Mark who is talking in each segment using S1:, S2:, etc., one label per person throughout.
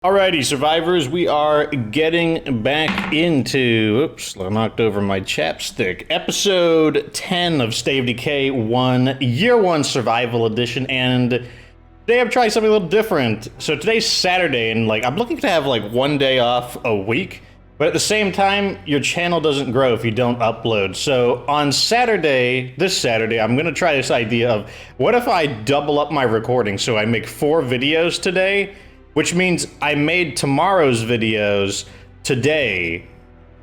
S1: Alrighty, survivors, we are getting back into, oops, I knocked over my chapstick, episode 10 of State of Decay 1, Year 1 Survival Edition, and today I'm trying something a little different. So today's Saturday, and I'm looking to have one day off a week, but at the same time, your channel doesn't grow if you don't upload. So on Saturday, this Saturday, I'm gonna try this idea of, what if I double up my recording? So I make 4 videos today, which means I made tomorrow's videos today.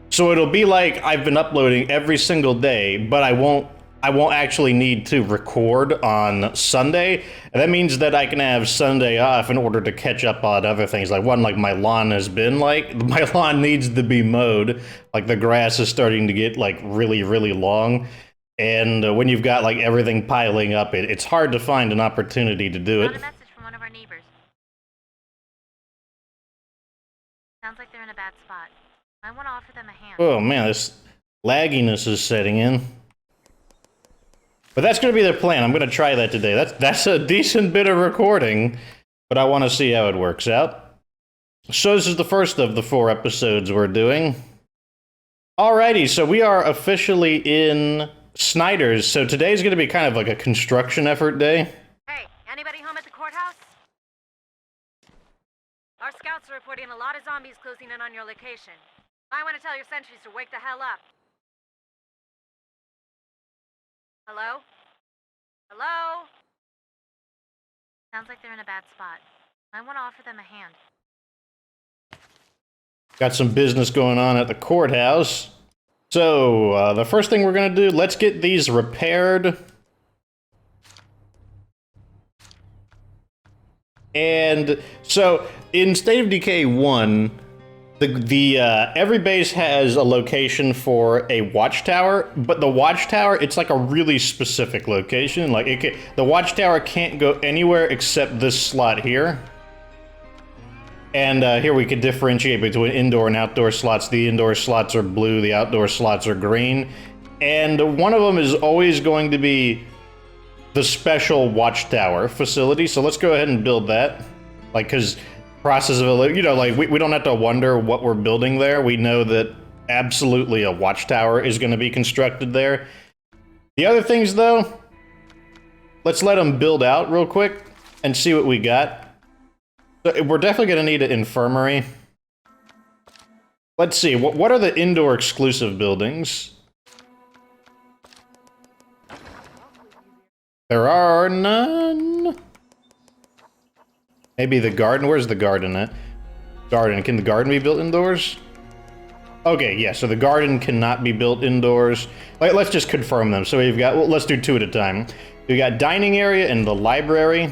S1: So it'll be like I've been uploading every single day, but I won't actually need to record on Sunday. And that means that I can have Sunday off in order to catch up on other things. Like my lawn has been my lawn needs to be mowed. Like the grass is starting to get really, really long. And when you've got everything piling up, it's hard to find an opportunity to do it.
S2: Sounds like they're in a bad spot. I want to offer them a hand.
S1: Oh man, this lagginess is setting in. But that's going to be their plan. I'm going to try that today. That's a decent bit of recording, but I want to see how it works out. So this is the first of the 4 episodes we're doing. Alrighty, so we are officially in SNYDER's. So today's going to be kind of like a construction effort day.
S2: Hey, anybody home at the courthouse? Our scouts are reporting a lot of zombies closing in on your location. I want to tell your sentries to wake the hell up. Hello? Hello? Sounds like they're in a bad spot. I want to offer them a hand.
S1: Got some business going on at the courthouse. So, the first thing we're going to do, let's get these repaired. And so, in State of Decay 1, every base has a location for a watchtower, but the watchtower, it's like a really specific location. The watchtower can't go anywhere except this slot here. And here we could differentiate between indoor and outdoor slots. The indoor slots are blue, the outdoor slots are green. And one of them is always going to be the special watchtower facility. So let's go ahead and build that. Because process of, we don't have to wonder what we're building there. We know that absolutely a watchtower is going to be constructed there. The other things, though, let's let them build out real quick and see what we got. So we're definitely going to need an infirmary. Let's see, what are the indoor exclusive buildings? There are none. Maybe the garden. Where's the garden at? Garden. Can the garden be built indoors? Okay, yeah, so the garden cannot be built indoors. Let's just confirm them. So we've got, well, let's do 2 at a time. We got dining area and the library.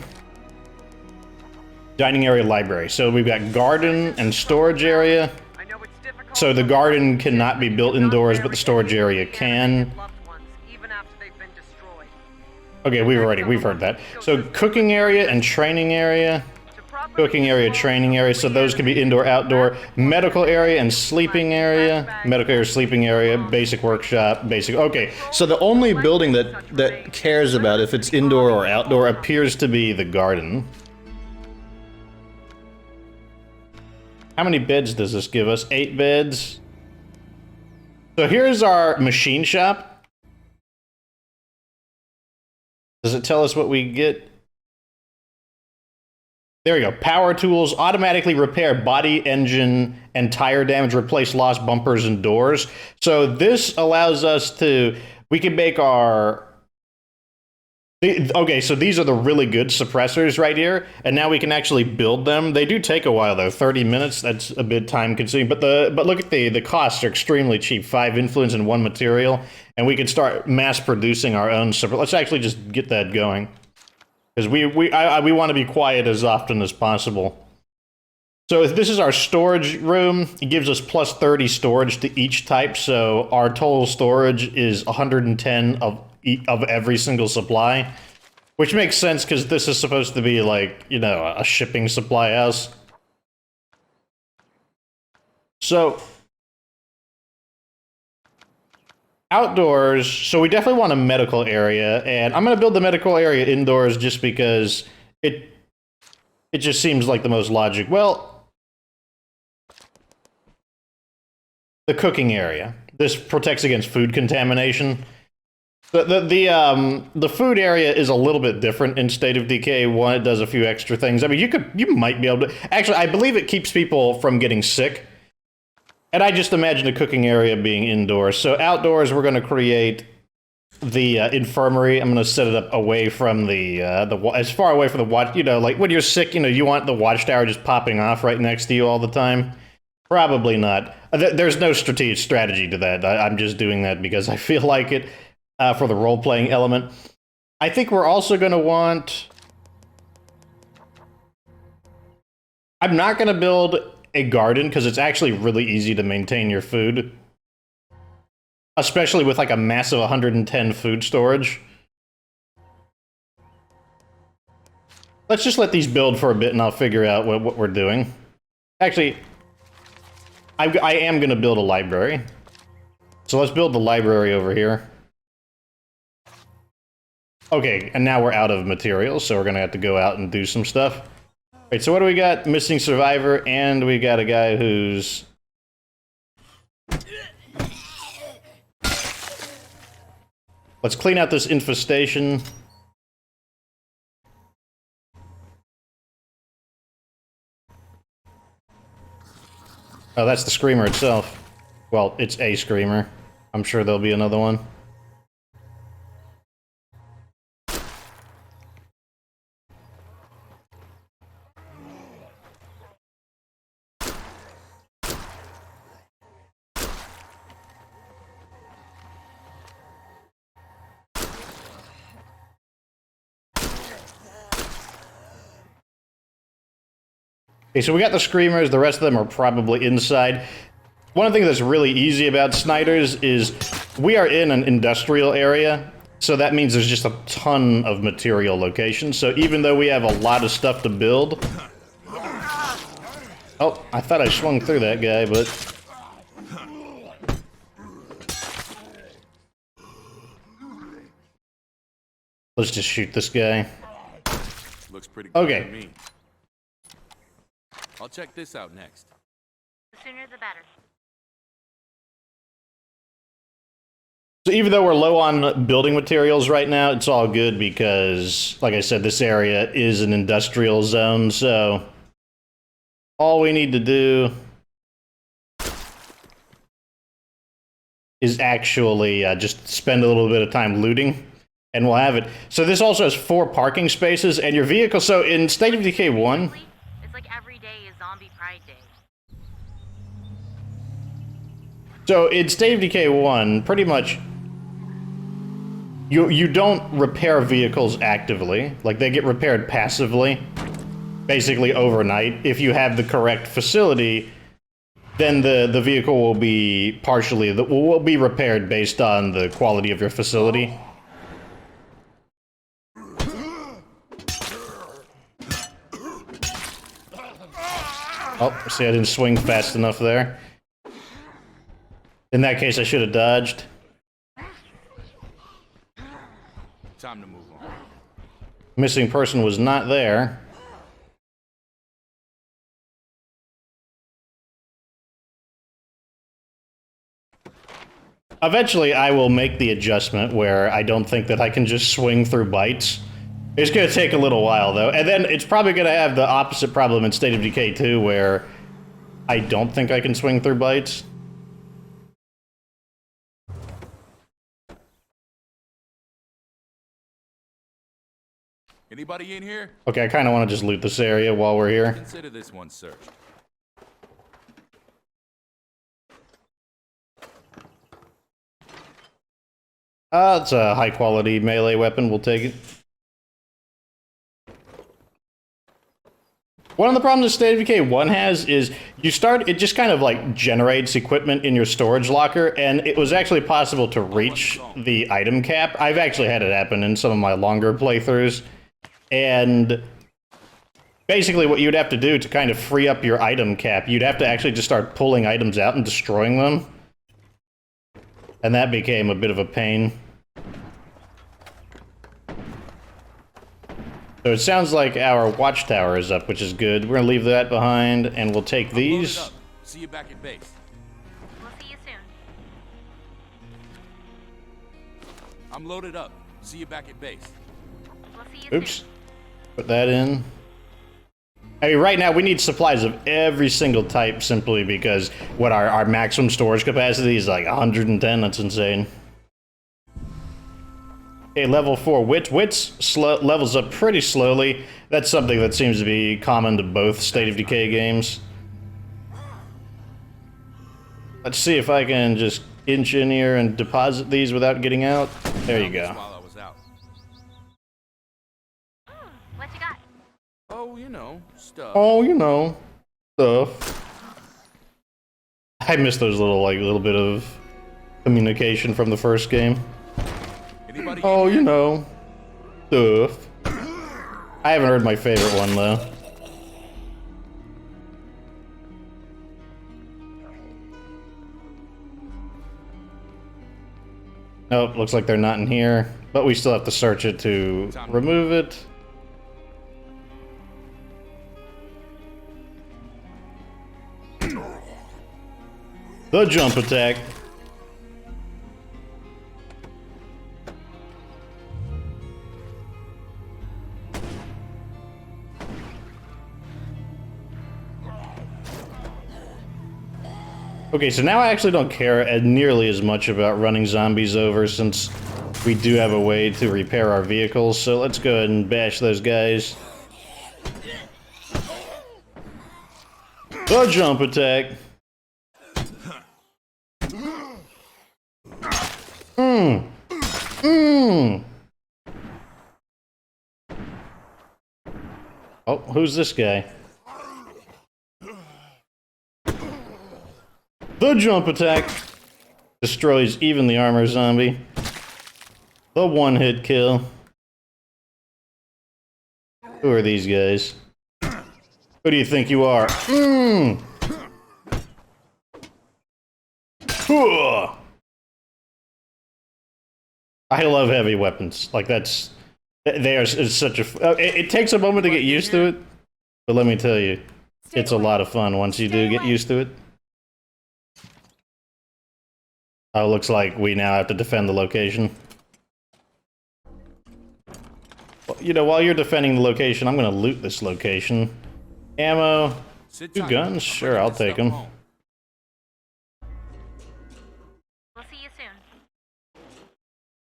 S1: Dining area, library. So we've got garden and storage area. So the garden cannot be built indoors, but the storage area can. Okay, we've heard that. So cooking area and training area. Cooking area, training area, so those can be indoor, outdoor. Medical area and sleeping area. Medical area, sleeping area, basic workshop, basic... Okay, so the only building that cares about if it's indoor or outdoor appears to be the garden. How many beds does this give us? 8 beds. So here's our machine shop. Does it tell us what we get? There we go. Power tools, automatically repair body, engine, and tire damage, replace lost bumpers and doors. So this allows us to, we can make our, okay, so these are the really good suppressors right here, and now we can actually build them. They do take a while though, 30 minutes, that's a bit time consuming, but look at the costs are extremely cheap, 5 influence and 1 material, and we can start mass producing our own suppressors. Let's actually just get that going. Because we want to be quiet as often as possible. So if this is our storage room, it gives us plus 30 storage to each type, so our total storage is 110 of every single supply. Which makes sense, because this is supposed to be a shipping supply house. So outdoors, so we definitely want a medical area, and I'm going to build the medical area indoors just because it just seems like the most logic. Well, the cooking area. This protects against food contamination. The food area is a little bit different in State of Decay 1. It does a few extra things. I mean, you might be able to... Actually, I believe it keeps people from getting sick. And I just imagine the cooking area being indoors. So outdoors, we're going to create the infirmary. I'm going to set it up away from as far away from the watch... You know, like when you're sick, you know, you want the watchtower just popping off right next to you all the time? Probably not. There's no strategy to that. I'm just doing that because I feel like it. For the role-playing element. I think we're also going to want... I'm not going to build a garden, because it's actually really easy to maintain your food. Especially with like a massive 110 food storage. Let's just let these build for a bit, and I'll figure out what we're doing. Actually, I am going to build a library. So let's build the library over here. Okay, and now we're out of materials, so we're gonna have to go out and do some stuff. Alright, so what do we got? Missing survivor, and we got a guy who's... Let's clean out this infestation. Oh, that's the screamer itself. Well, it's a screamer. I'm sure there'll be another one. Okay, so we got the screamers, the rest of them are probably inside. One thing that's really easy about Snyders is we are in an industrial area, so that means there's just a ton of material locations. So even though we have a lot of stuff to build... Oh, I thought I swung through that guy, but... Let's just shoot this guy.
S3: Looks pretty good
S1: okay.
S3: to me. I'll check this out next.
S2: The sooner the better.
S1: So even though we're low on building materials right now, it's all good because, like I said, this area is an industrial zone, so all we need to do is actually just spend a little bit of time looting, and we'll have it. So this also has 4 parking spaces, and your vehicle, so in State of Decay 1...
S2: It's like every day is Zombie Pride Day.
S1: So in State of Decay 1, pretty much, you don't repair vehicles actively. Like, they get repaired passively, basically overnight. If you have the correct facility, then the vehicle will be will be repaired based on the quality of your facility. Oh, see, I didn't swing fast enough there. In that case, I should have dodged.
S3: Time to move on.
S1: Missing person was not there. Eventually, I will make the adjustment where I don't think that I can just swing through bites. It's going to take a little while, though. And then it's probably going to have the opposite problem in State of Decay 2, where I don't think I can swing through bites.
S3: Anybody in here?
S1: Okay, I kind of want to just loot this area while we're here.
S3: Consider this one searched.
S1: It's a high-quality melee weapon. We'll take it. One of the problems that State of Decay 1 has is it just kind of like generates equipment in your storage locker, and it was actually possible to reach the item cap. I've actually had it happen in some of my longer playthroughs, and basically what you'd have to do to kind of free up your item cap, you'd have to actually just start pulling items out and destroying them, and that became a bit of a pain. So it sounds like our watchtower is up, which is good. We're gonna leave that behind, and we'll take these.
S3: See you back at base.
S2: We'll see you
S3: I'm loaded up. See you back at base.
S2: We'll see you
S1: Oops.
S2: soon.
S1: Put that in. I mean, right now we need supplies of every single type simply because what our maximum storage capacity is like 110. That's insane. Okay, level 4 wits levels up pretty slowly. That's something that seems to be common to both State of Decay games. Let's see if I can just inch in here and deposit these without getting out. There you go.
S3: While I was out.
S2: What you got?
S3: Oh, you know, stuff.
S1: Oh, you know, stuff. I miss those little bit of communication from the first game.
S3: Anybody
S1: Oh,
S3: in here?
S1: you know, stuff. I haven't heard my favorite one though. Nope, looks like they're not in here, but we still have to search it to remove it. The jump attack. Okay, so now I actually don't care nearly as much about running zombies over since we do have a way to repair our vehicles, so let's go ahead and bash those guys. The jump attack. Oh, who's this guy? The jump attack destroys even the armor zombie. The one-hit kill. Who are these guys? Who do you think you are? I love heavy weapons. Like that's it's such a. It takes a moment to get used to it, but let me tell you, it's a lot of fun once you do get used to it. Oh, looks like we now have to defend the location. Well, you know, while you're defending the location, I'm gonna loot this location. Ammo,
S3: Sit
S1: 2
S3: tight.
S1: guns,
S3: I'm
S1: sure,
S3: bringing
S1: I'll
S3: this
S1: take
S3: stuff
S1: them.
S3: home.
S2: We'll see you soon.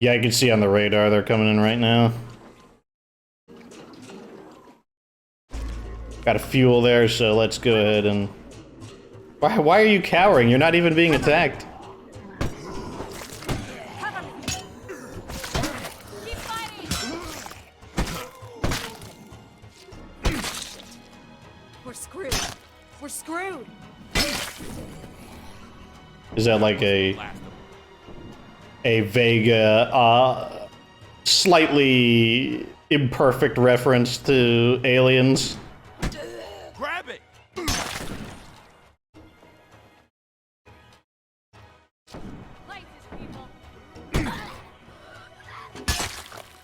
S1: Yeah, I can see on the radar they're coming in right now. Got a fuel there, so let's go ahead and... Why are you cowering? You're not even being attacked.
S2: Keep fighting!
S4: We're screwed. We're screwed.
S1: Is that like a vague, slightly imperfect reference to aliens?
S3: Grab it!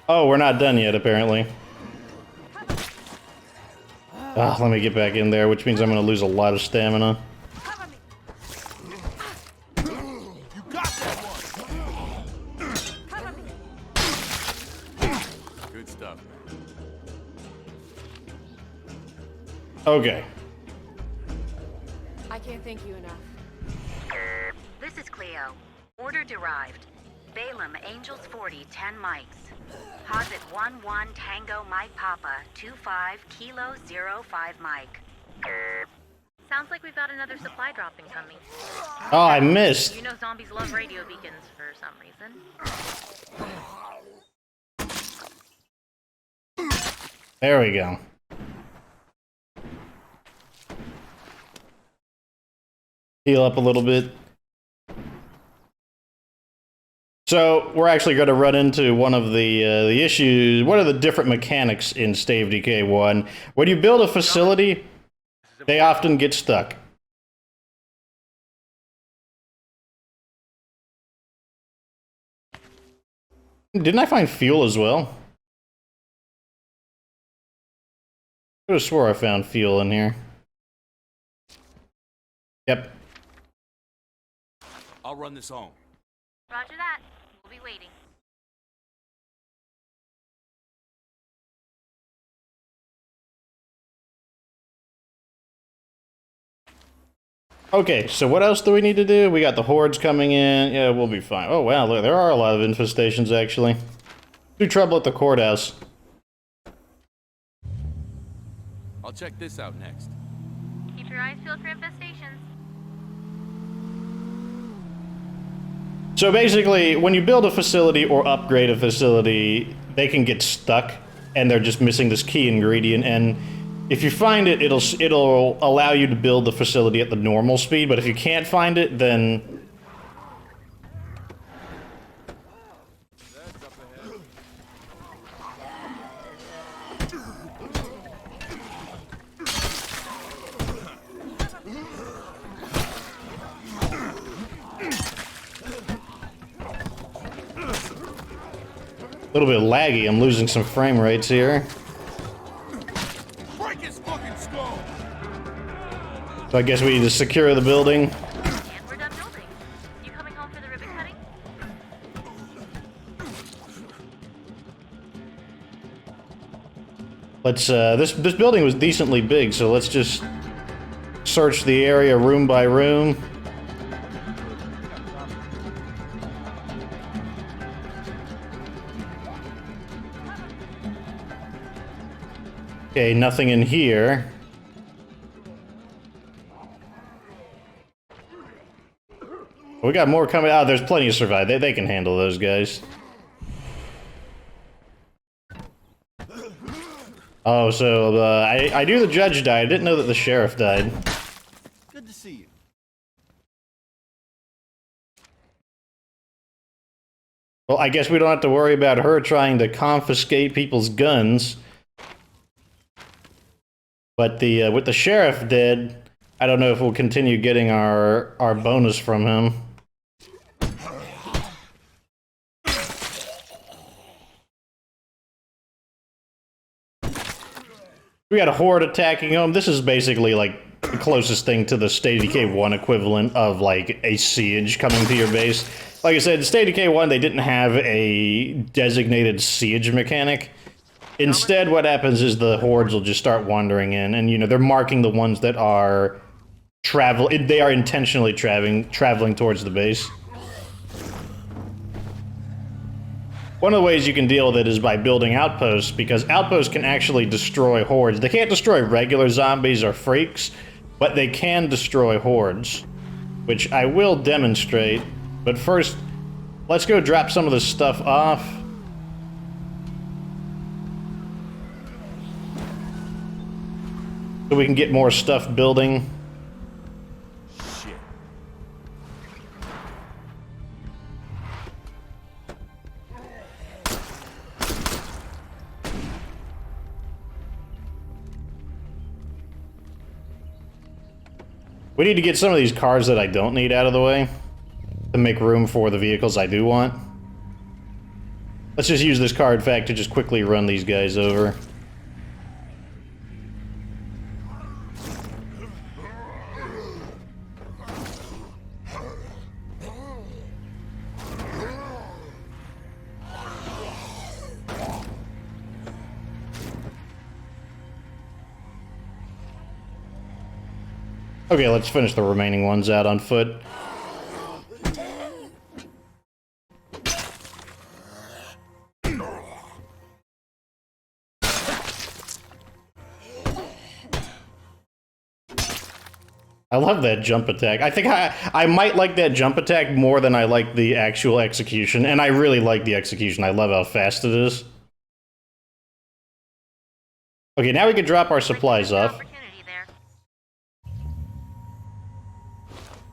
S1: Oh, we're not done yet, apparently. Let me get back in there, which means I'm gonna lose a lot of stamina.
S2: Cover me!
S3: You got that one!
S2: Cover me!
S3: Good stuff, man.
S1: Okay.
S4: I can't thank you enough.
S2: This is Cleo. Order derived. Balaam, Angels 40, 10 mics. Posit 11 Tango Mike Papa, 25 Kilo 05 Mike. Sounds like we've got another supply drop incoming.
S1: Oh, I missed.
S2: You know zombies love radio beacons for some reason.
S1: There we go. Heal up a little bit. So we're actually going to run into one of the issues. What are the different mechanics in State of Decay 1? When you build a facility, they often get stuck. Didn't I find fuel as well? I could have swore I found fuel in here. Yep.
S3: I'll run this home.
S2: Roger that. We'll be waiting.
S1: Okay, so what else do we need to do? We got the hordes coming in. Yeah, we'll be fine. Oh, wow, look, there are a lot of infestations, actually. Do trouble at the courthouse.
S3: I'll check this out next.
S5: Keep your eyes peeled for infestations.
S1: So basically, when you build a facility or upgrade a facility, they can get stuck, and they're just missing this key ingredient, and if you find it, it'll allow you to build the facility at the normal speed, but if you can't find it, then... A little bit laggy, I'm losing some frame rates here.
S3: Break his fucking skull!
S1: So I guess we need to secure the building.
S5: And we're done building. You coming home for the ribbon cutting?
S1: Let's, this building was decently big, so let's just search the area room by room. Okay, nothing in here. We got more coming out. There's plenty of survive. They can handle those guys. Oh, so I knew the judge died. I didn't know that the sheriff died.
S3: Good to see you.
S1: Well, I guess we don't have to worry about her trying to confiscate people's guns. But the with the sheriff dead, I don't know if we'll continue getting our bonus from him. We got a horde attacking him. This is basically like the closest thing to the State of Decay 1 equivalent of like a siege coming to your base. Like I said, in State of Decay 1 they didn't have a designated siege mechanic. Instead, what happens is the hordes will just start wandering in, and you know they're marking the ones that are they are intentionally traveling towards the base. One of the ways you can deal with it is by building outposts, because outposts can actually destroy hordes. They can't destroy regular zombies or freaks, but they can destroy hordes, which I will demonstrate. But first, let's go drop some of this stuff off. So we can get more stuff building.
S3: Shit.
S1: We need to get some of these cars that I don't need out of the way to make room for the vehicles I do want. Let's just use this car, in fact, to just quickly run these guys over. Okay, let's finish the remaining ones out on foot. I love that jump attack. I think I might like that jump attack more than I like the actual execution, and I really like the execution. I love how fast it is. Okay, now we can drop our supplies off.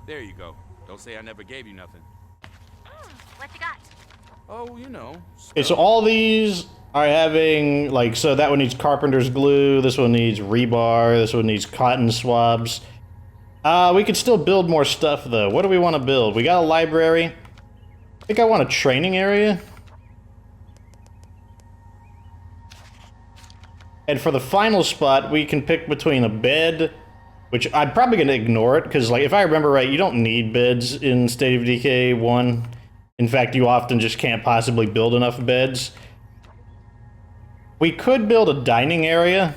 S3: There you go. Don't say I never gave you nothing.
S5: What you got?
S3: Oh, you know.
S1: Okay, so all these are having, like, so that one needs carpenter's glue, this one needs rebar, this one needs cotton swabs. We could still build more stuff, though. What do we want to build? We got a library. I think I want a training area. And for the final spot, we can pick between a bed, which I'm probably going to ignore it, because, like, if I remember right, you don't need beds in State of Decay 1. In fact, you often just can't possibly build enough beds. We could build a dining area.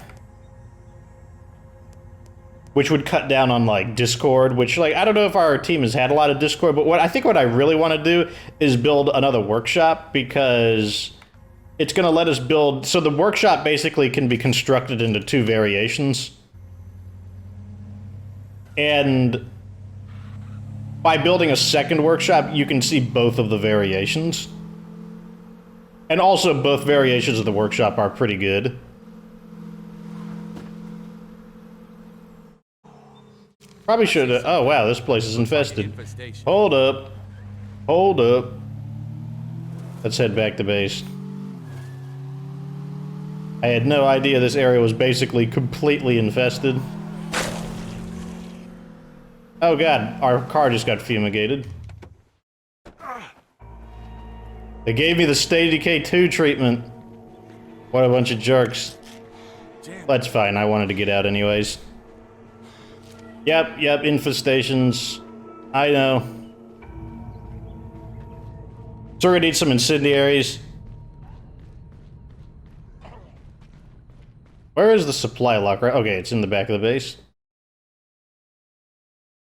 S1: which would cut down on like Discord, which like I don't know if our team has had a lot of Discord, but what I really want to do is build another workshop, because it's going to let us build, so the workshop basically can be constructed into 2 variations. And by building a second workshop, you can see both of the variations. And also both variations of the workshop are pretty good. Probably should have... Oh, wow, this place is infested.
S3: Infestation.
S1: Hold up. Hold up. Let's head back to base. I had no idea this area was basically completely infested. Oh god, our car just got fumigated. They gave me the State of Decay 2 treatment. What a bunch of jerks. That's fine, I wanted to get out anyways. Yep, infestations. I know. So we're gonna need some incendiaries. Where is the supply locker? Okay, it's in the back of the base.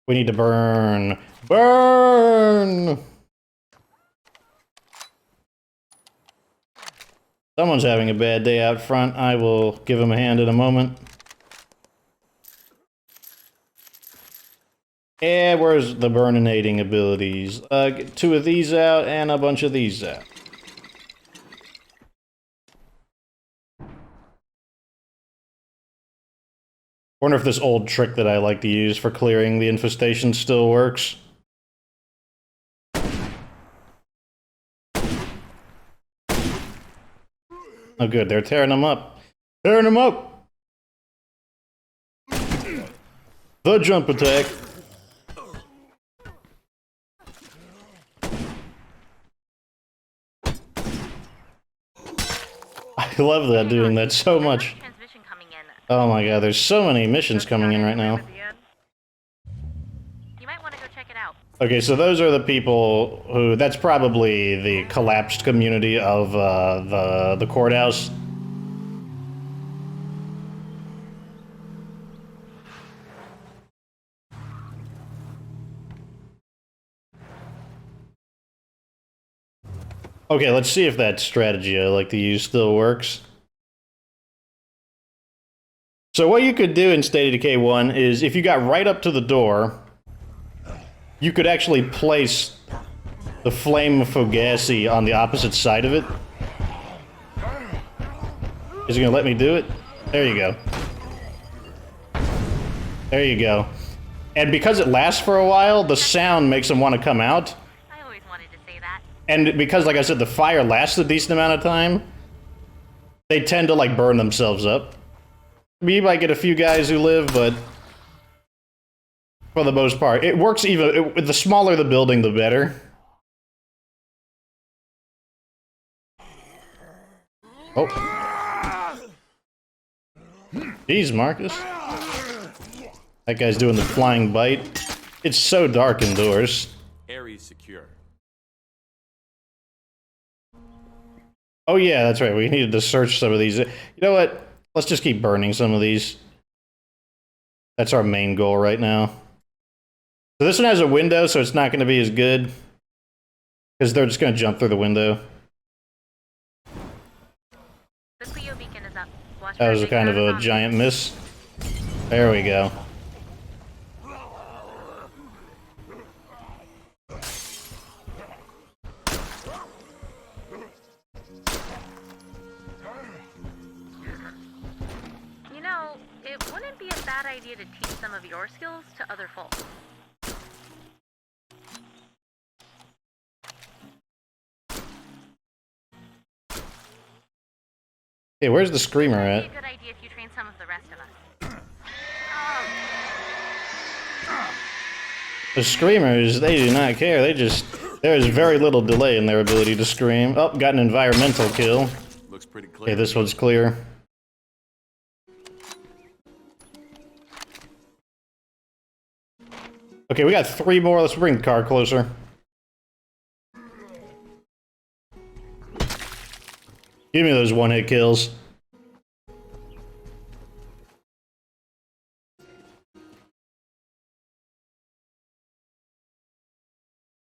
S1: We need to burn. Burn! Someone's having a bad day out front. I will give him a hand in a moment. And where's the burninating abilities? Get 2 of these out and a bunch of these out. Wonder if this old trick that I like to use for clearing the infestation still works. Oh good, they're tearing them up. Tearing them up! The jump attack. I love that, doing that so much.
S5: Transmission coming in.
S1: Oh my god, there's so many missions coming in right now.
S5: You might want to go check it out.
S1: Okay, so those are the people who... That's probably the collapsed community of the courthouse. Okay, let's see if that strategy I like to use still works. So what you could do in State of Decay 1 is, if you got right up to the door, you could actually place the flame Fogassy on the opposite side of it. Is it gonna let me do it? There you go. There you go. And because it lasts for a while, the sound makes them want to come out.
S5: I always wanted to say that.
S1: And because, like I said, the fire lasts a decent amount of time, they tend to, like, burn themselves up. I mean, you might get a few guys who live, but for the most part, it works even... the smaller the building, the better. Oh. Jeez, Marcus. That guy's doing the flying bite. It's so dark indoors.
S3: Area secure.
S1: Oh yeah, that's right. We needed to search some of these. You know what? Let's just keep burning some of these. That's our main goal right now. So this one has a window, so it's not going to be as good. Because they're just going to jump through the window.
S5: The Cleo beacon is up. Watch
S1: That
S5: for
S1: was a
S5: big
S1: kind of a
S5: zombie.
S1: giant miss. There we go.
S5: You know, it wouldn't be a bad idea to teach some of your skills to other folk.
S1: Hey, where's the screamer
S5: It'd
S1: at?
S5: be a good idea if you train some of the rest of us.
S1: The screamers, they do not care. They just... There is very little delay in their ability to scream. Oh, got an environmental kill.
S3: Looks pretty clear.
S1: Okay, this one's clear. Okay, we got 3 more. Let's bring the car closer. Give me those one-hit kills.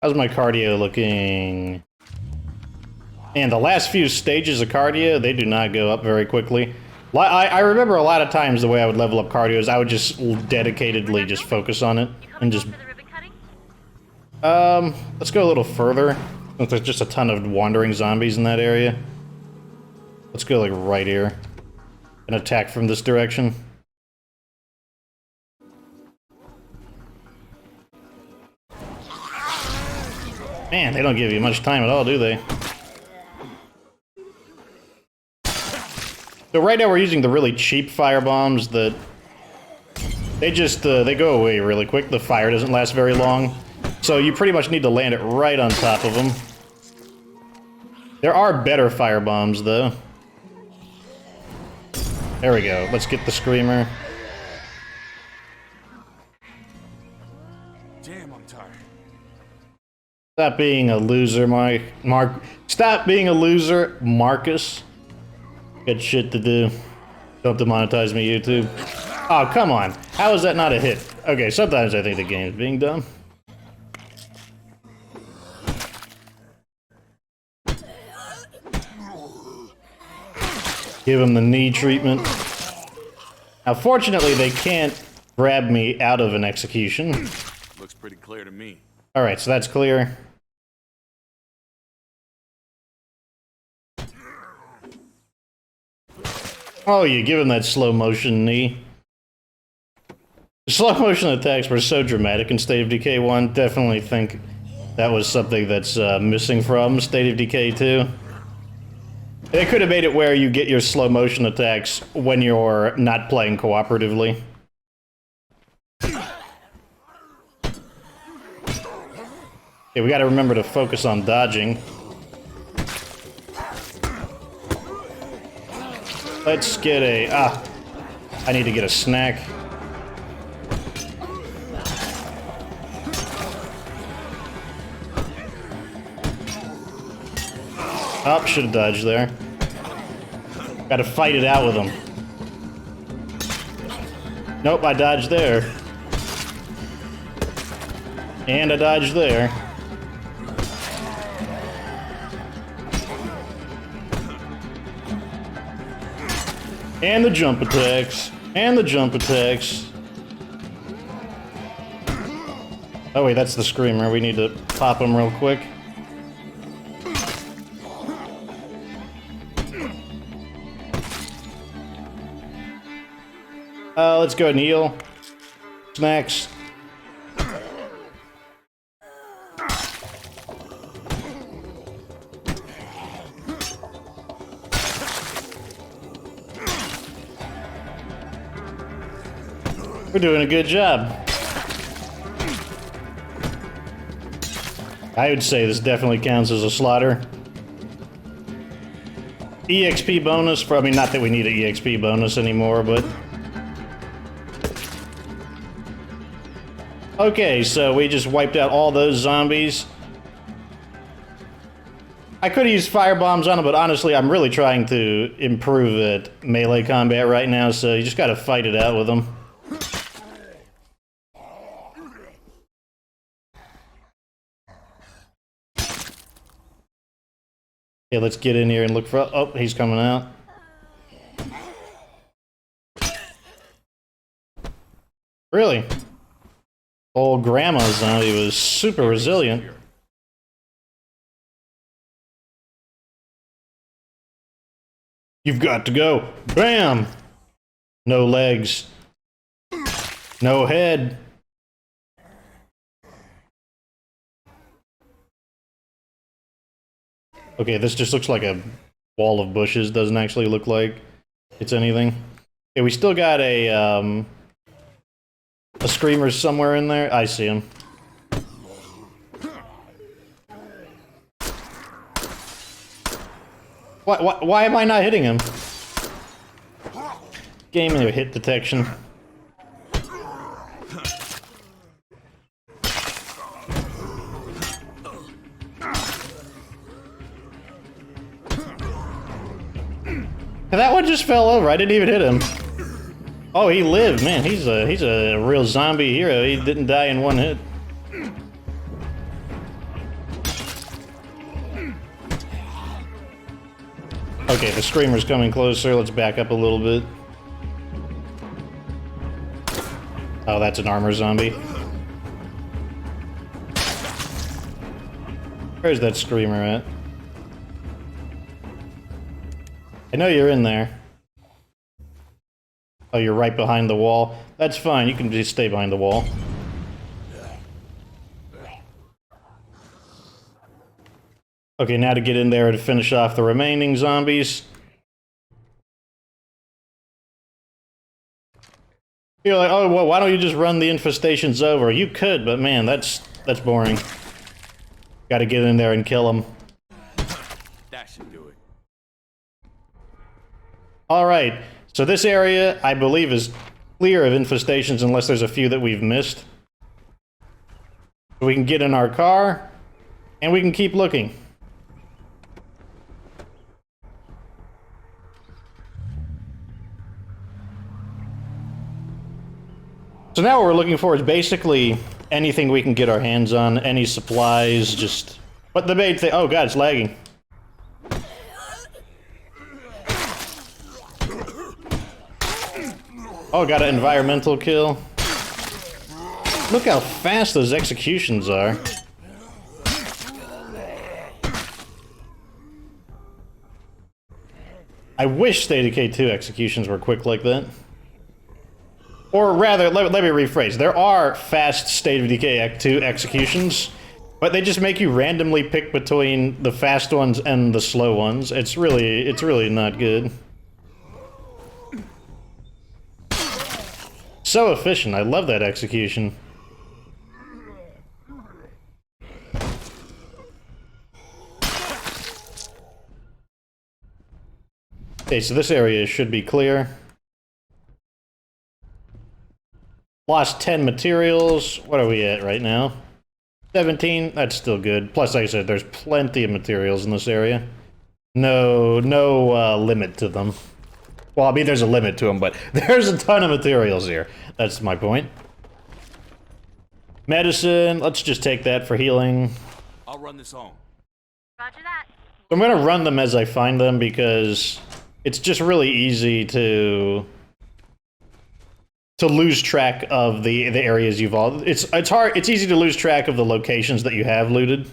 S1: How's my cardio looking? And the last few stages of cardio, they do not go up very quickly. I remember a lot of times the way I would level up cardio is I would just dedicatedly just focus on it and just...
S5: For the ribbon cutting?
S1: Let's go a little further. Since there's just a ton of wandering zombies in that area. Let's go like right here. And attack from this direction. Man, they don't give you much time at all, do they? So right now we're using the really cheap fire bombs that... They just, they go away really quick. The fire doesn't last very long. So you pretty much need to land it right on top of them. There are better fire bombs, though. There we go. Let's get the screamer.
S3: Damn, I'm tired.
S1: Stop being a loser, Stop being a loser, Marcus. Got shit to do. Don't demonetize me, YouTube. Oh, come on. How is that not a hit? Okay, sometimes I think the game's being dumb. Give him the knee treatment. Now, fortunately, they can't grab me out of an execution.
S3: Looks pretty clear to me.
S1: Alright, so that's clear. Oh, you give him that slow motion knee. The slow motion attacks were so dramatic in State of Decay 1. Definitely think that was something that's missing from State of Decay 2. They could have made it where you get your slow motion attacks when you're not playing cooperatively. Okay, we gotta remember to focus on dodging. Let's get a... I need to get a snack. Oh, should have dodged there. Gotta fight it out with him. Nope, I dodged there. And I dodged there. And the jump attacks. And the jump attacks. Oh wait, that's the screamer. We need to pop him real quick. Let's go and heal. Snacks. We're doing a good job. I would say this definitely counts as a slaughter. EXP bonus for, I mean, not that we need an EXP bonus anymore, but... Okay, so we just wiped out all those zombies. I could have used firebombs on them, but honestly, I'm really trying to improve at melee combat right now, so you just gotta fight it out with them. Okay, let's get in here and look for... Oh, he's coming out. Really? Old grandma zombie was super resilient. You've got to go. Bam! No legs. No head. Okay, this just looks like a wall of bushes. Doesn't actually look like it's anything. Okay, we still got a screamer somewhere in there. I see him. Why am I not hitting him? Game into hit detection. That one just fell over. I didn't even hit him. Oh, he lived, man. He's a real zombie hero. He didn't die in one hit. Okay, the screamer's coming closer. Let's back up a little bit. Oh, that's an armor zombie. Where's that screamer at? I know you're in there. Oh, you're right behind the wall. That's fine, you can just stay behind the wall. Okay, now to get in there to finish off the remaining zombies. You're like, oh, well, why don't you just run the infestations over? You could, but man, that's boring. Gotta get in there and kill them.
S3: That should do it.
S1: Alright, so this area, I believe, is clear of infestations unless there's a few that we've missed. We can get in our car, and we can keep looking. So now what we're looking for is basically anything we can get our hands on, any supplies, just... But the main thing... Oh god, it's lagging. Oh, got an environmental kill. Look how fast those executions are. I wish State of Decay 2 executions were quick like that. Or rather, let me rephrase. There are fast State of Decay 2 executions, but they just make you randomly pick between the fast ones and the slow ones. It's really not good. So efficient. I love that execution. Okay, so this area should be clear. Lost 10 materials. What are we at right now? 17? That's still good. Plus, like I said, there's plenty of materials in this area. No limit to them. Well, I mean, there's a limit to them, but there's a ton of materials here. That's my point. Medicine. Let's just take that for healing.
S3: I'll run this home.
S5: Roger that.
S1: I'm gonna run them as I find them because it's just really easy to lose track of the areas you've all... It's hard, it's easy to lose track of the locations that you have looted.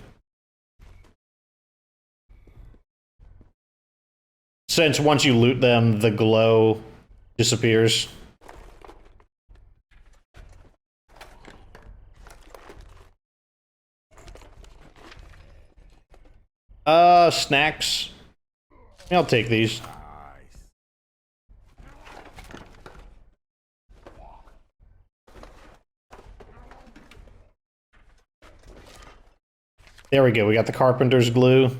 S1: Since once you loot them, the glow disappears. Snacks. I'll take these. There we go, we got the carpenter's glue.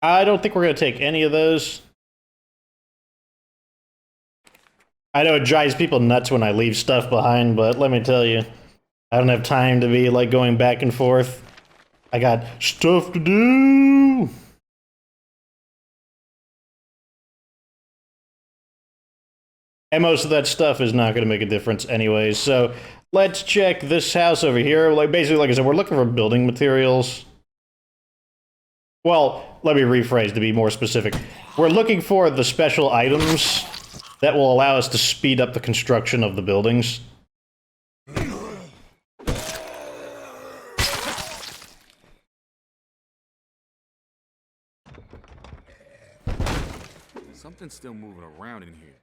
S1: I don't think we're going to take any of those. I know it drives people nuts when I leave stuff behind, but let me tell you, I don't have time to be like going back and forth. I got stuff to do. And most of that stuff is not going to make a difference anyways, so let's check this house over here. Like basically, like I said, we're looking for building materials. Well, let me rephrase to be more specific. We're looking for the special items that will allow us to speed up the construction of the buildings.
S3: Something's still moving around in here.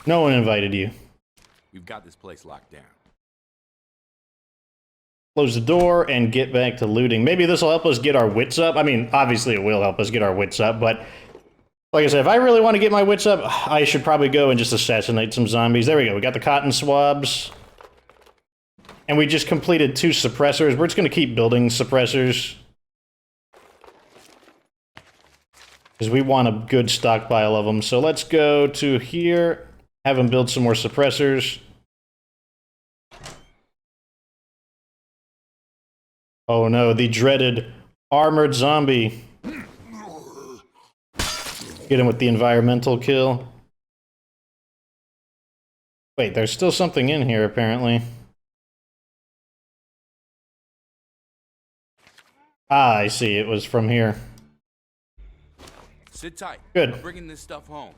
S1: No one invited you.
S3: We've got this place locked down.
S1: Close the door and get back to looting. Maybe this will help us get our wits up. I mean, obviously it will help us get our wits up, but like I said, if I really want to get my wits up, I should probably go and just assassinate some zombies. There we go. We got the cotton swabs. And we just completed 2 suppressors. We're just going to keep building suppressors. Because we want a good stockpile of them. So let's go to here. Have them build some more suppressors. Oh no, the dreaded armored zombie. Get him with the environmental kill. Wait, there's still something in here apparently. Ah, I see. It was from here.
S3: Sit tight.
S1: Good.
S3: I'm bringing this stuff home.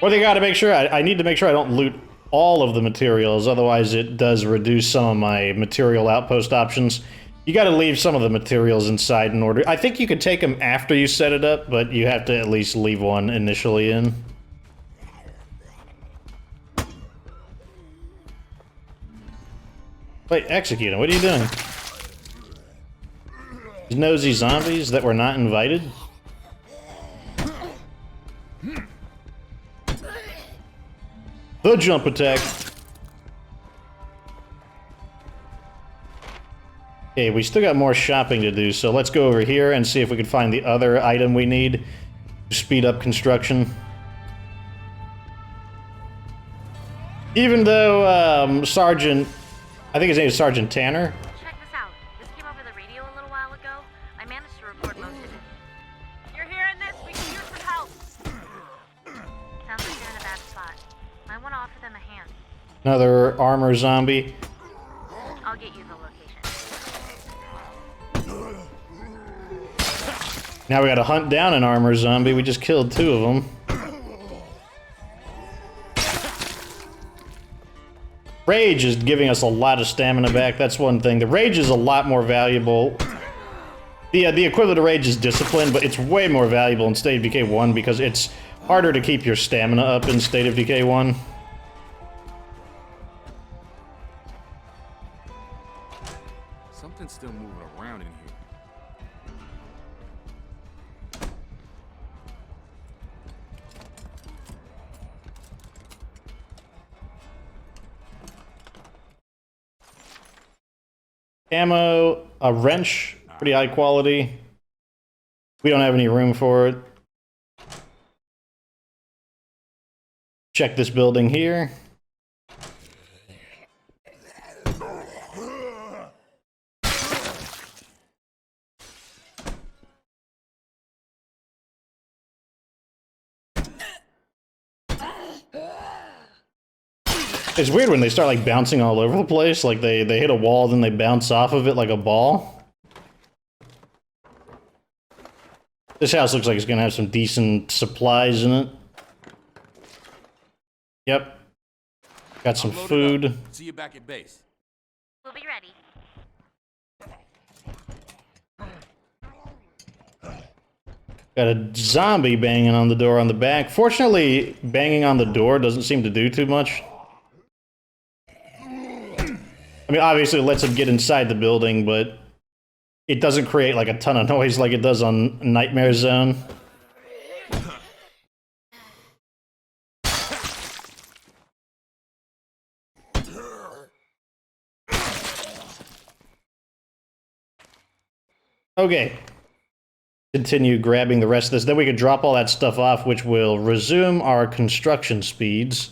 S1: Well, they gotta make sure, I need to make sure I don't loot all of the materials, otherwise it does reduce some of my material outpost options. You gotta leave some of the materials inside in order. I think you could take them after you set it up, but you have to at least leave one initially in. Wait, execute him. What are you doing? These nosy zombies that were not invited? The jump attack. Okay, we still got more shopping to do, so let's go over here and see if we can find the other item we need to speed up construction. Even though, Sergeant... I think his name is Sergeant Tanner.
S5: Check this out. This came over the radio a little while ago. I managed to record most of it. You're hearing this? We can use some help. Sounds like they're in a bad spot. I want to offer them a hand.
S1: Another armor zombie.
S5: I'll get you the location.
S1: Now we gotta hunt down an armor zombie. We just killed 2 of them. Rage is giving us a lot of stamina back. That's one thing. The rage is a lot more valuable. The equivalent of rage is discipline, but it's way more valuable in State of Decay 1 because it's harder to keep your stamina up in State of Decay 1.
S3: Something's still moving around in here.
S1: Ammo, a wrench, pretty high quality. We don't have any room for it. Check this building here. It's weird when they start like bouncing all over the place, like they hit a wall, then they bounce off of it like a ball. This house looks like it's gonna have some decent supplies in it. Yep. Got some food.
S3: See you back at base.
S5: We'll be ready.
S1: Got a zombie banging on the door on the back. Fortunately, banging on the door doesn't seem to do too much. I mean, obviously it lets him get inside the building, but it doesn't create like a ton of noise like it does on Nightmare Zone. Okay. Continue grabbing the rest of this. Then we can drop all that stuff off, which will resume our construction speeds.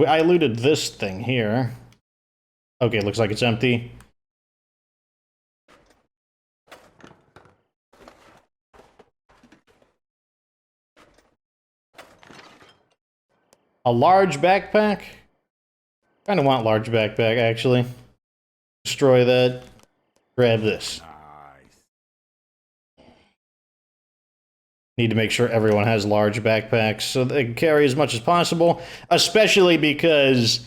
S1: I looted this thing here. Okay, looks like it's empty. A large backpack? Kinda want large backpack, actually. Destroy that. Grab this. Need to make sure everyone has large backpacks so they can carry as much as possible, especially because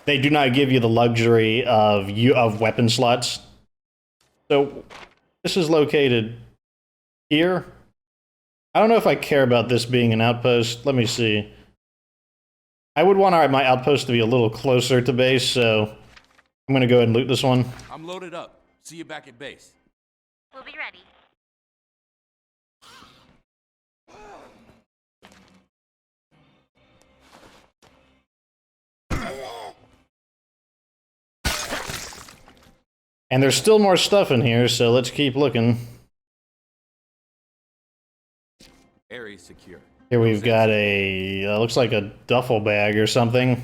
S1: they do not give you the luxury of weapon slots. So this is located here. I don't know if I care about this being an outpost. Let me see. I would want my outpost to be a little closer to base, so I'm gonna go ahead and loot this one.
S3: I'm loaded up. See you back at base.
S5: We'll be ready.
S1: And there's still more stuff in here, so let's keep looking.
S3: Area secure.
S1: Here we've got a, looks like a duffel bag or something.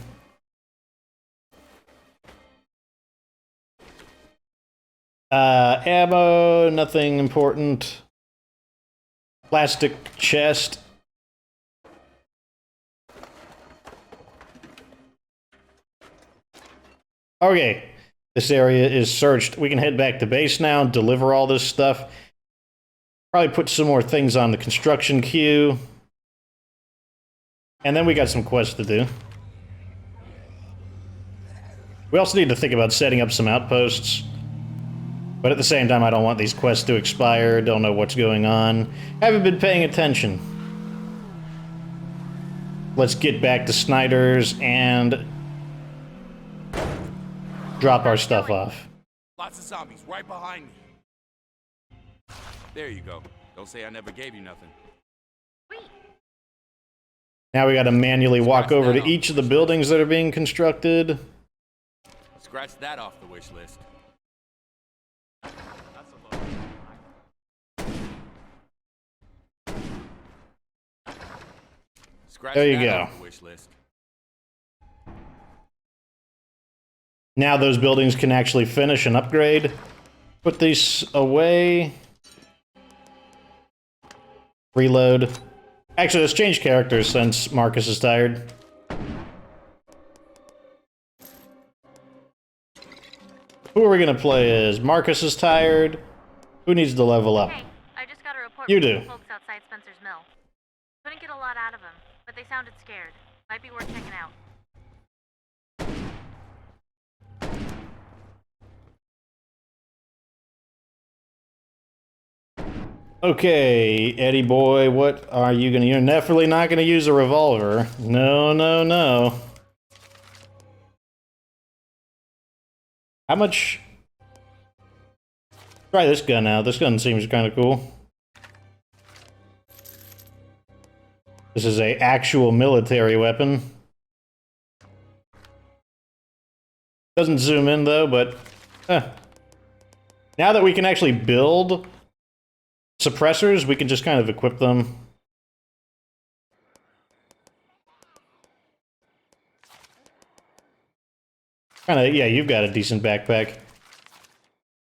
S1: Ammo, nothing important. Plastic chest. Okay. This area is searched. We can head back to base now, deliver all this stuff. Probably put some more things on the construction queue. And then we got some quests to do. We also need to think about setting up some outposts. But at the same time, I don't want these quests to expire. Don't know what's going on. Haven't been paying attention. Let's get back to Snyder's and drop our stuff off.
S3: Lots of zombies right behind me. There you go. Don't say I never gave you nothing.
S1: Now we gotta manually walk over to each of the buildings that are being constructed.
S3: Scratch that off the wish list. Scratch
S1: There you
S3: that
S1: go.
S3: off the wish list.
S1: Now those buildings can actually finish and upgrade. Put these away. Reload. Actually, let's change characters since Marcus is tired. Who are we gonna play as? Marcus is tired. Who needs to level up?
S5: Hey, I just got a report
S1: You
S5: from
S1: do.
S5: the folks outside Spencer's mill. Couldn't get a lot out of them, but they sounded scared. Might be worth checking out.
S1: Okay, Eddie boy, what are you gonna... You're definitely not gonna use a revolver. No, no, no. How much... Try this gun out. This gun seems kind of cool. This is a actual military weapon. Doesn't zoom in though, but... Now that we can actually build suppressors, we can just kind of equip them. Kinda, yeah, you've got a decent backpack.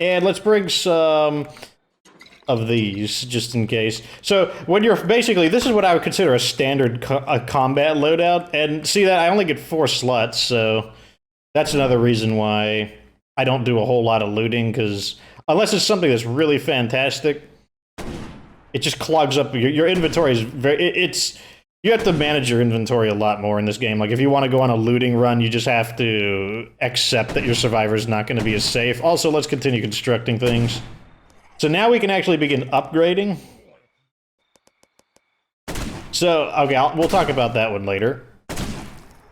S1: And let's bring some of these, just in case. So, when you're basically, this is what I would consider a standard combat loadout. And see that, I only get 4 slots, so that's another reason why I don't do a whole lot of looting, because unless it's something that's really fantastic, it just clogs up. Your inventory is very, you have to manage your inventory a lot more in this game. Like, if you want to go on a looting run, you just have to accept that your survivor is not going to be as safe. Also, let's continue constructing things. So now we can actually begin upgrading. So, okay, we'll talk about that one later.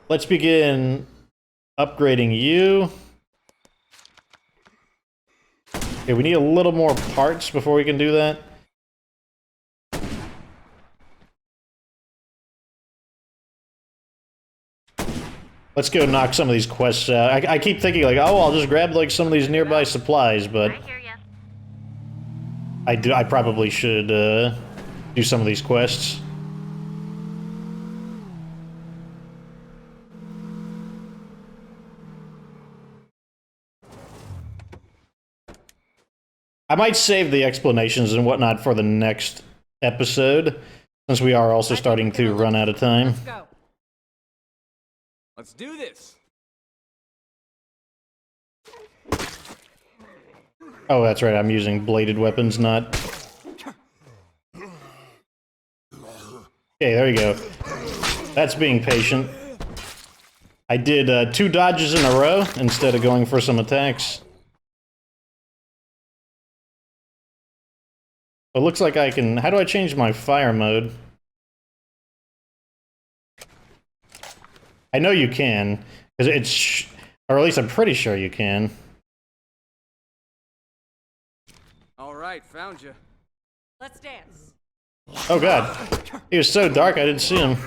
S1: Let's begin upgrading you. Okay, we need a little more parts before we can do that. Let's go knock some of these quests out. I keep thinking like, oh, I'll just grab like some of these nearby supplies, but
S5: I hear ya.
S1: I probably should do some of these quests. I might save the explanations and whatnot for the next episode, since we are also starting to run out of time.
S4: Let's go.
S3: Let's do this.
S1: Oh, that's right, I'm using bladed weapons, not... Okay, there you go. That's being patient. I did 2 dodges in a row instead of going for some attacks. It looks like I can... How do I change my fire mode? I know you can, because it's... Or at least I'm pretty sure you can.
S3: All right, found you.
S4: Let's dance.
S1: Oh god. He was so dark I didn't see him.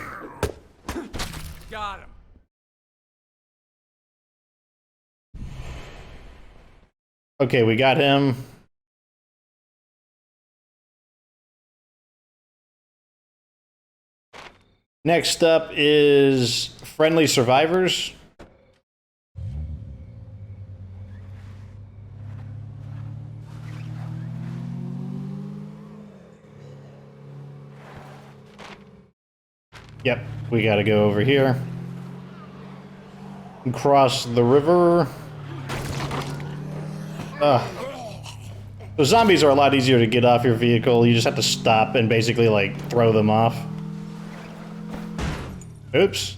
S3: Got him.
S1: Okay, we got him. Next up is friendly survivors. Yep, we gotta go over here. Cross the river. The zombies are a lot easier to get off your vehicle. You just have to stop and basically, like, throw them off. Oops.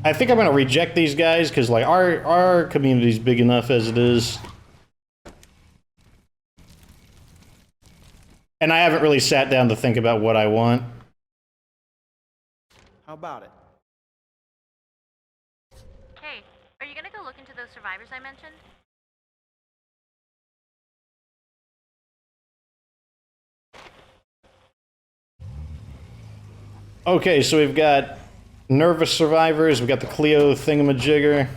S1: I think I'm gonna reject these guys, because, like, our community's big enough as it is. And I haven't really sat down to think about what I want.
S6: How about it?
S5: Hey, are you gonna go look into those survivors I mentioned?
S1: Okay, so we've got nervous survivors, we've got the Clio thingamajigger.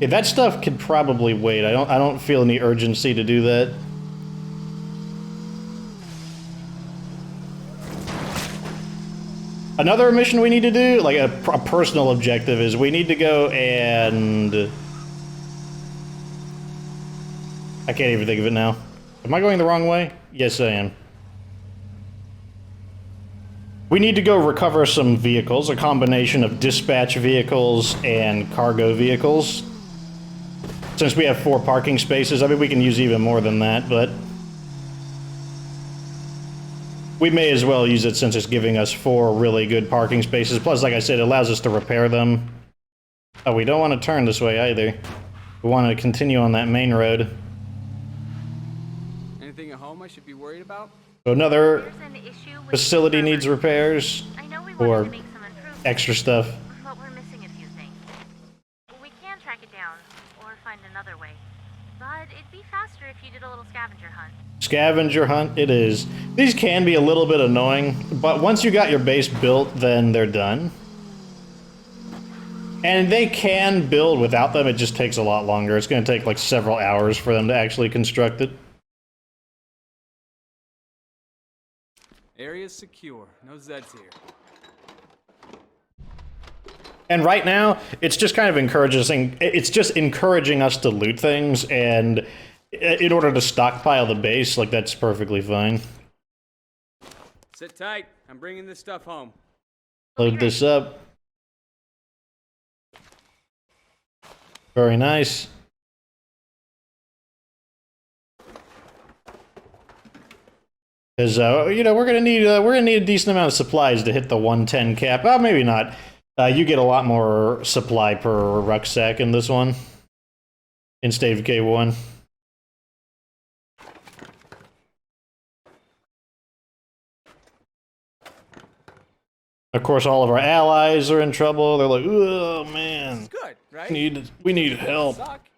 S1: Yeah, that stuff could probably wait. I don't feel any urgency to do that. Another mission we need to do, like a personal objective, is we need to go and... I can't even think of it now. Am I going the wrong way? Yes, I am. We need to go recover some vehicles, a combination of dispatch vehicles and cargo vehicles. Since we have 4 parking spaces, I mean, we can use even more than that, but... we may as well use it since it's giving us 4 really good parking spaces. Plus, like I said, it allows us to repair them. Oh, we don't want to turn this way either. We want to continue on that main road.
S6: Anything at home I should be worried about?
S1: So another
S5: There's an issue with
S1: facility
S5: the
S1: needs
S5: servers.
S1: repairs,
S5: I know we
S1: or
S5: wanted to make some improvements,
S1: extra stuff.
S5: but we're missing a few things. We can track it down, or find another way. But it'd be faster if you did a little scavenger hunt.
S1: Scavenger hunt, it is. These can be a little bit annoying, but once you got your base built, then they're done. And they can build without them, it just takes a lot longer. It's going to take like several hours for them to actually construct it.
S6: Area's secure. No Zeds here.
S1: And right now, it's just kind of encouraging us to loot things, and in order to stockpile the base, like, that's perfectly fine.
S6: Sit tight. I'm bringing this stuff home.
S1: Load this up. Very nice. Because you know, we're gonna need a decent amount of supplies to hit the 110 cap. Well, maybe not. You get a lot more supply per rucksack in this one. In State of Decay 1. Of course, all of our allies are in trouble. They're like, oh man,
S6: Good, right?
S1: we need help.
S6: Suck.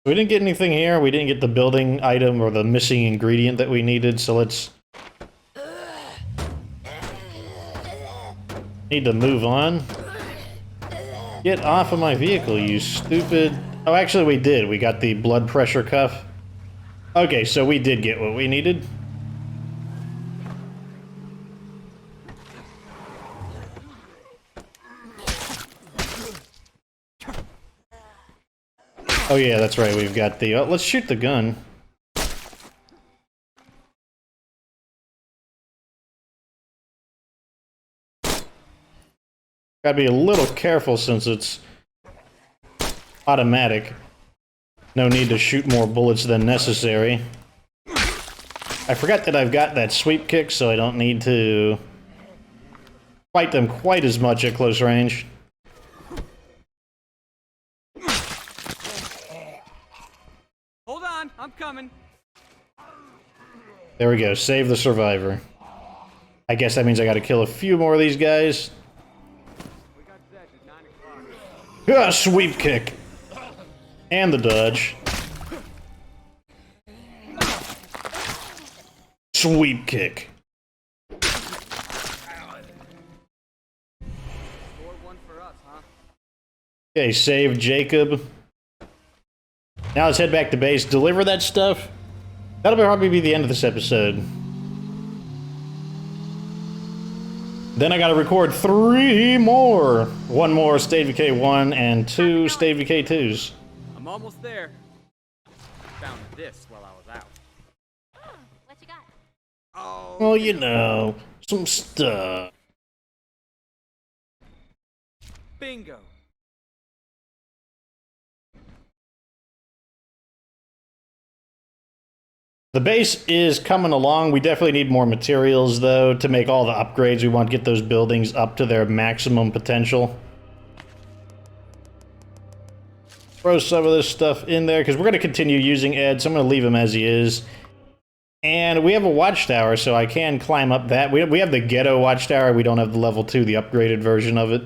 S1: We didn't get anything here. We didn't get the building item or the missing ingredient that we needed, so let's... need to move on. Get off of my vehicle, you stupid... Oh, actually we did. We got the blood pressure cuff. Okay, so we did get what we needed. Oh yeah, that's right, we've got the... let's shoot the gun. Gotta be a little careful since it's automatic. No need to shoot more bullets than necessary. I forgot that I've got that sweep kick, so I don't need to fight them quite as much at close range.
S6: Hold on, I'm coming.
S1: There we go, save the survivor. I guess that means I gotta kill a few more of these guys.
S6: We got Zeds at 9 o'clock.
S1: Ah, sweep kick! And the dodge. Sweep kick.
S6: 4-1 for us, huh?
S1: Okay, save Jacob. Now let's head back to base, deliver that stuff. That'll probably be the end of this episode. Then I gotta record 3 more. 1 more State of Decay 1 and 2 State of Decay 2s.
S6: I'm almost there. Found this while I was out.
S5: What you got?
S6: Oh.
S1: Well, you know, some stuff.
S6: Bingo.
S1: The base is coming along. We definitely need more materials, though, to make all the upgrades we want to get those buildings up to their maximum potential. Throw some of this stuff in there, because we're going to continue using Ed, so I'm going to leave him as he is. And we have a watchtower, so I can climb up that. We have the ghetto watchtower. We don't have the level 2, the upgraded version of it.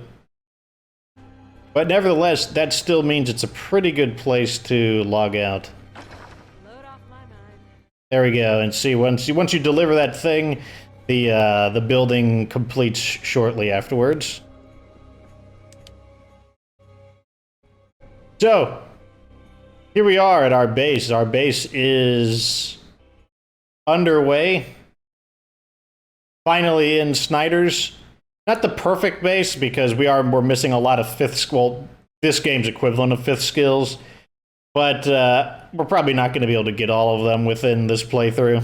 S1: But nevertheless, that still means it's a pretty good place to log out.
S4: Load off my mind.
S1: There we go, and see, once you deliver that thing, the building completes shortly afterwards. So, here we are at our base. Our base is underway. Finally in Snyder's. Not the perfect base, because we're missing a lot of this game's equivalent of 5th skills. But we're probably not going to be able to get all of them within this playthrough.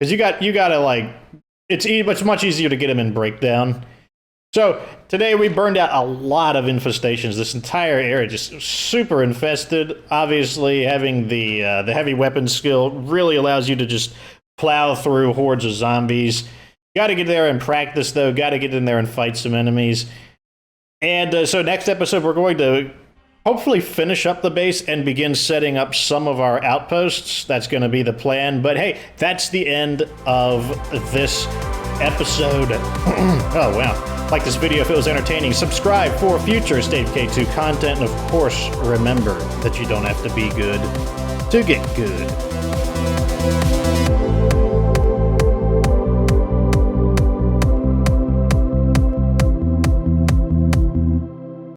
S1: Because you gotta, like, it's much easier to get them in Breakdown. So, today we burned out a lot of infestations. This entire area just super infested. Obviously, having the heavy weapon skill really allows you to just plow through hordes of zombies. Gotta get there and practice, though. Gotta get in there and fight some enemies. And so next episode, we're going to hopefully finish up the base and begin setting up some of our outposts. That's going to be the plan. But hey, that's the end of this episode. Oh, wow. Like this video if it was entertaining. Subscribe for future State of Decay 2 content. And of course, remember that you don't have to be good to get good.